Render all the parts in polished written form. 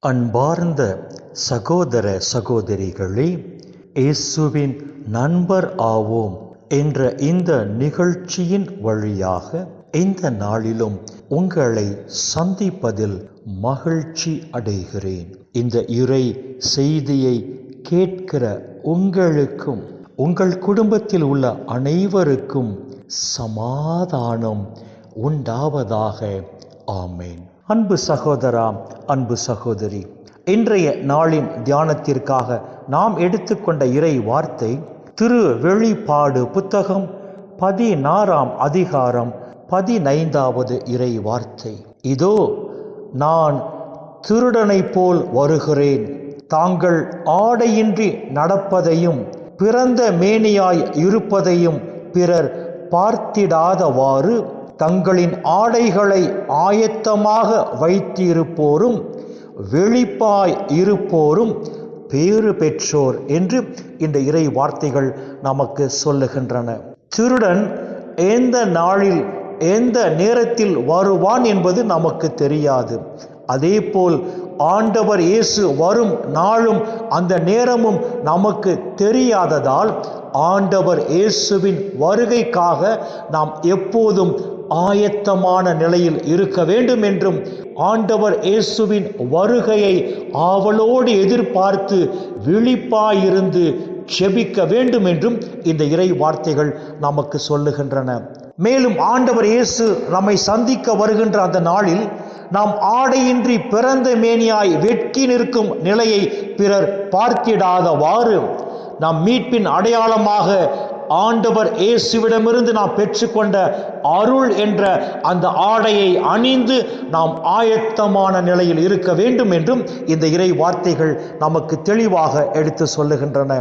அன்பார்ந்த சகோதர சகோதரிகளே, இயேசுவின் நண்பர் ஆவோம் என்ற இந்த நிகழ்ச்சியின் வழியாக இந்த நாளிலும் உங்களை சந்திப்பதில் மகிழ்ச்சி அடைகிறேன். இந்த இறை செய்தியை கேட்கிற உங்களுக்கும் உங்கள் குடும்பத்தில் உள்ள அனைவருக்கும் சமாதானம் உண்டாவதாக. ஆமேன். அன்பு சகோதரா, அன்பு சகோதரி, இன்றைய நாளின் தியானத்திற்காக நாம் எடுத்துக்கொண்ட இறை வார்த்தை திரு வெளிப்பாடு புத்தகம் 16ஆம் அதிகாரம் 15வது இறை வார்த்தை. இதோ நான் திருடனைப் போல் வருகிறேன். தாங்கள் ஆடையின்றி நடப்பதையும் பிறந்த மேனியாய் இருப்பதையும் பிறர் பார்த்திடாதவாறு தங்களின் ஆடைகளை ஆயத்தமாக வைத்திருப்போரும் வெளிப்பாய் இருப்போரும் பேறு பெற்றோர் என்று இந்த இறை வார்த்தைகள் நமக்கு சொல்லுகின்றன. திருடன் எந்த நாளில் எந்த நேரத்தில் வருவான் என்பது நமக்கு தெரியாது. அதேபோல் ஆண்டவர் இயேசு வரும் நாளும் அந்த நேரமும் நமக்கு தெரியாததால் ஆண்டவர் இயேசுவின் வருகைக்காக நாம் எப்போதும் ஆயத்தமான நிலையில் இருக்க வேண்டும் என்றும் ஆண்டவர் இயேசுவின் வருகையை ஆவலோடு எதிர்பார்த்து விழிப்பாயிருந்து செபிக்க வேண்டும் என்றும் இந்த இறை வார்த்தைகள் நமக்கு சொல்லுகின்றன. மேலும் ஆண்டவர் இயேசு நம்மை சந்திக்க வருகின்ற அந்த நாளில் நாம் ஆடையின்றி பிறந்த மேனியாய் வெட்கி நிற்கும் நிலையை பிறர் பார்த்திடாதவாறு நாம் மீட்பின் அடையாளமாக ஆண்டவர் இயேசுவிடமிருந்து நாம் பெற்றுக்கொண்ட அருள் என்ற அந்த ஆடையை அணிந்து நாம் ஆயத்தமான நிலையில் இருக்க வேண்டும் என்றும் இந்த இறை வார்த்தைகள் நமக்கு தெளிவாக எடுத்து சொல்லுகின்றன.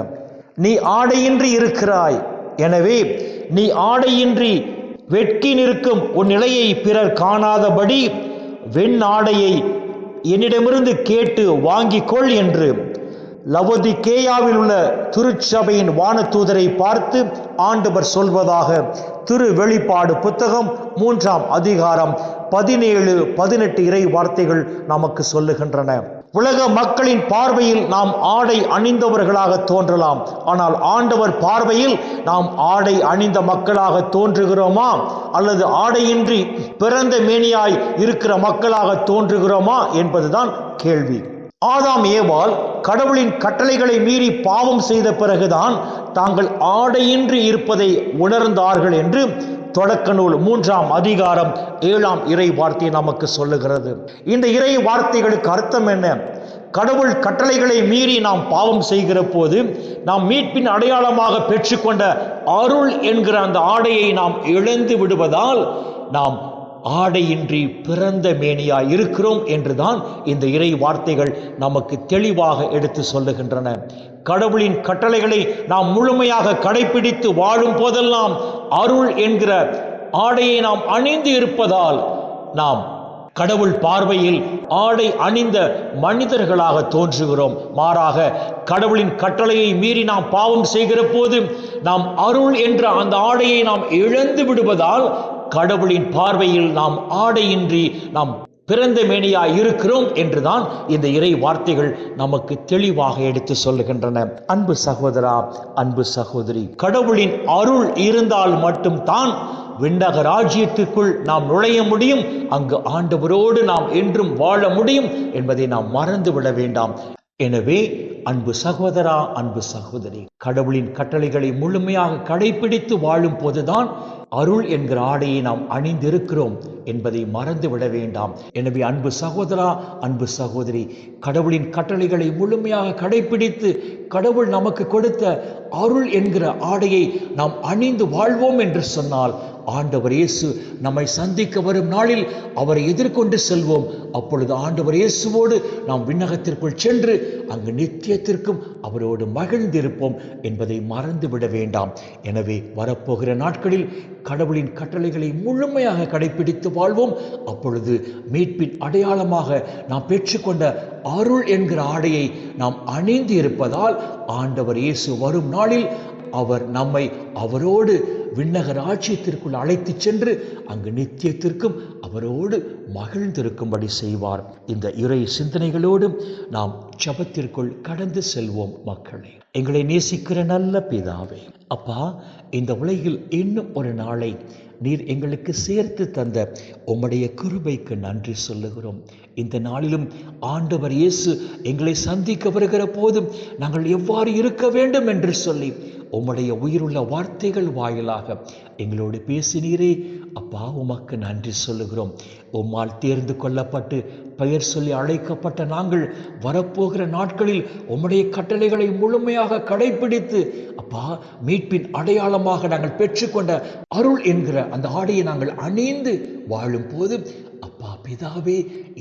நீ ஆடையின்றி இருக்கிறாய், எனவே நீ ஆடையின்றி வெட்கி நிற்கும் உன் நிலையை பிறர் காணாதபடி வெண் ஆடையை என்னிடமிருந்து கேட்டு வாங்கிக் கொள் என்று லவோதிக்கேயாவில் உள்ள திருச்சபையின் வானதூதரை பார்த்து ஆண்டவர் சொல்வதாக திரு வெளிப்பாடு புத்தகம் 3ஆம் அதிகாரம் 17-18 இறை வார்த்தைகள் நமக்கு சொல்லுகின்றன. உலக மக்களின் பார்வையில் நாம் ஆடை அணிந்தவர்களாக தோன்றலாம். ஆனால் ஆண்டவர் பார்வையில் நாம் ஆடை அணிந்த மக்களாக தோன்றுகிறோமா அல்லது ஆடையின்றி பிறந்த மேனியாய் இருக்கிற மக்களாக தோன்றுகிறோமா என்பதுதான் கேள்வி. ஆதாம் ஏவாள் கடவுளின் கட்டளைகளை மீறி பாவம் செய்த பிறகுதான் தாங்கள் ஆடையின்றி இருப்பதை உணர்ந்தார்கள் என்று தொடக்க நூல் 3ஆம் அதிகாரம் 7ஆம் இறை வார்த்தை நமக்கு சொல்லுகிறது. இந்த இறை வார்த்தைகளுக்கு அர்த்தம் என்ன? கடவுள் கட்டளைகளை மீறி நாம் பாவம் செய்கிற போது நாம் மீட்பின் அடையாளமாக பெற்றுக்கொண்ட அருள் என்கிற அந்த ஆடையை நாம் இழந்து விடுவதால் நாம் ஆடையின்றி பிறந்த மேனியாய் இருக்கிறோம் என்றுதான் இந்த இறை வார்த்தைகள் நமக்கு தெளிவாக எடுத்து சொல்லுகின்றன. கடவுளின் கட்டளைகளை நாம் முழுமையாக கடைபிடித்து வாழும் போதெல்லாம் அருள் என்கிற ஆடையை நாம் அணிந்து இருப்பதால் நாம் கடவுள் பார்வையில் ஆடை அணிந்த மனிதர்களாக தோன்றுகிறோம். மாறாக கடவுளின் கட்டளையை மீறி நாம் பாவம் செய்கிற போது நாம் அருள் என்ற அந்த ஆடையை நாம் இழந்து விடுவதால் கடவுளின் பார்வையில் நாம் ஆடையின்றி நாம் பிறந்த மேனியாய் இருக்கிறோம் என்றுதான் இந்த இறை வார்த்தைகள் நமக்கு தெளிவாக எடுத்து சொல்லுகின்றன. அன்பு சகோதரா, அன்பு சகோதரி, கடவுளின் அருள் இருந்தால் மட்டும் தான் விண்ணக ராஜ்யத்திற்குள் நாம் நுழைய முடியும். அங்கு ஆண்டவரோடு நாம் என்றும் வாழ முடியும் என்பதை நாம் மறந்து விட வேண்டாம். எனவே அன்பு சகோதரா, அன்பு சகோதரி, கடவுளின் கட்டளைகளை முழுமையாக கடைபிடித்து வாழும் போதுதான் அருள் என்கிற ஆடையை நாம் அணிந்திருக்கிறோம் என்பதை மறந்து விட வேண்டாம். எனவே அன்பு சகோதரா, அன்பு சகோதரி, கடவுளின் கட்டளைகளை முழுமையாக கடைபிடித்து கடவுள் நமக்கு கொடுத்த அருள் என்கிற ஆடையை நாம் அணிந்து வாழ்வோம் என்று சொன்னால் ஆண்டவர் இயேசு நம்மை சந்திக்க வரும் நாளில் அவரை எதிர்கொண்டு செல்வோம். அப்பொழுது ஆண்டவர் இயேசுவோடு நாம் விண்ணகத்திற்குள் சென்று அங்கு நித்தியத்திற்கும் அவரோடு மகிழ்ந்திருப்போம் என்பதை மறந்து விட வேண்டாம். எனவே வரப்போகிற நாட்களில் கடவுளின் கட்டளைகளை முழுமையாக கடைபிடித்து வாழ்வோம். அப்பொழுது மீட்பின் அடையாளமாக நாம் பெற்றுக்கொண்ட அருள் என்கிற ஆடையை நாம் அணிந்து இருப்பதால் ஆண்டவர் இயேசு வரும் நாளில் அவர் நம்மை அவரோடு விண்ணக ராஜ்யத்திற்குள் அழைத்து சென்று அங்கு நித்தியத்திற்கும் அவரோடு மகிழ்ந்திருக்கும்படி செய்வார். இந்த இறை சிந்தனைகளோடு நாம் ஜெபத்திற்குள் கடந்து செல்வோம். மக்களே, எங்களை நேசிக்கிற நல்ல பிதாவே, அப்பா, இந்த உலகில் இன்னும் ஒரு நாளை நீர் எங்களுக்கு சேர்த்து தந்த உம்முடைய கிருபைக்கு நன்றி சொல்லுகிறோம். இந்த நாளிலும் ஆண்டவர் இயேசு எங்களை சந்திக்க வருகிற போதும் நாங்கள் எவ்வாறு இருக்க வேண்டும் என்று சொல்லி உம்முடைய உயிருள்ள வார்த்தைகள் வாயிலாக எங்களோடு பேசினீரே. அப்பா, உமக்கு நன்றி சொல்லுகிறோம். உம்மால் தேர்ந்து கொள்ளப்பட்டு பெயர் சொல்லி அழைக்கப்பட்ட நாங்கள் வரப்போகிற நாட்களில் உம்முடைய கட்டளைகளை முழுமையாக கடைபிடித்து, அப்பா, மீட்பின் அடையாளமாக நாங்கள் பெற்றுக்கொண்ட அருள் என்கிற அந்த ஆடையை நாங்கள் அணிந்து வாழும் போது, அப்பா பிதாவே,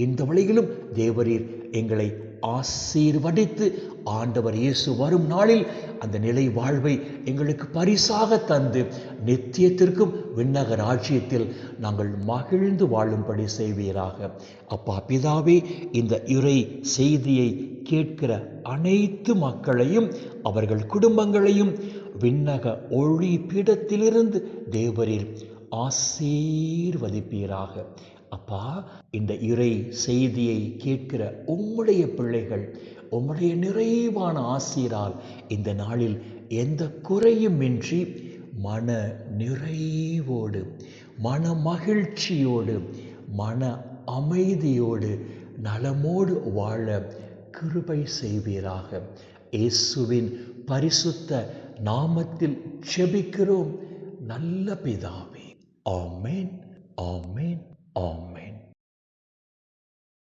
இந்த வழியிலும் தேவரீர் எங்களை ஆசீர்வதித்து ஆண்டவர் இயேசு வரும் நாளில் அந்த நிலை வாழ்வை எங்களுக்கு பரிசாக தந்து நித்தியத்திற்கும் விண்ணக ராஜ்யத்தில் நாங்கள் மகிழ்ந்து வாழும்படி செய்வீராக. அப்பா பிதாவே, இந்த இறை செய்தியை கேட்கிற அனைத்து மக்களையும் அவர்கள் குடும்பங்களையும் விண்ணக ஒளி பீடத்திலிருந்து தேவரீர் ஆசீர்வதிப்பீராக. அப்பா, இந்த இறை செய்தியை கேட்கிற உம்முடைய பிள்ளைகள் உம்முடைய நிறைவான ஆசீரால் இந்த நாளில் எந்த குறையும் இன்றி மன நிறைவோடு, மன மகிழ்ச்சியோடு, மன அமைதியோடு, நலமோடு வாழ கிருபை செய்வீராக. இயேசுவின் பரிசுத்த நாமத்தில் ஜெபிக்கிறோம் நல்ல பிதாவே. ஆமென், ஆமென், ஆமென்.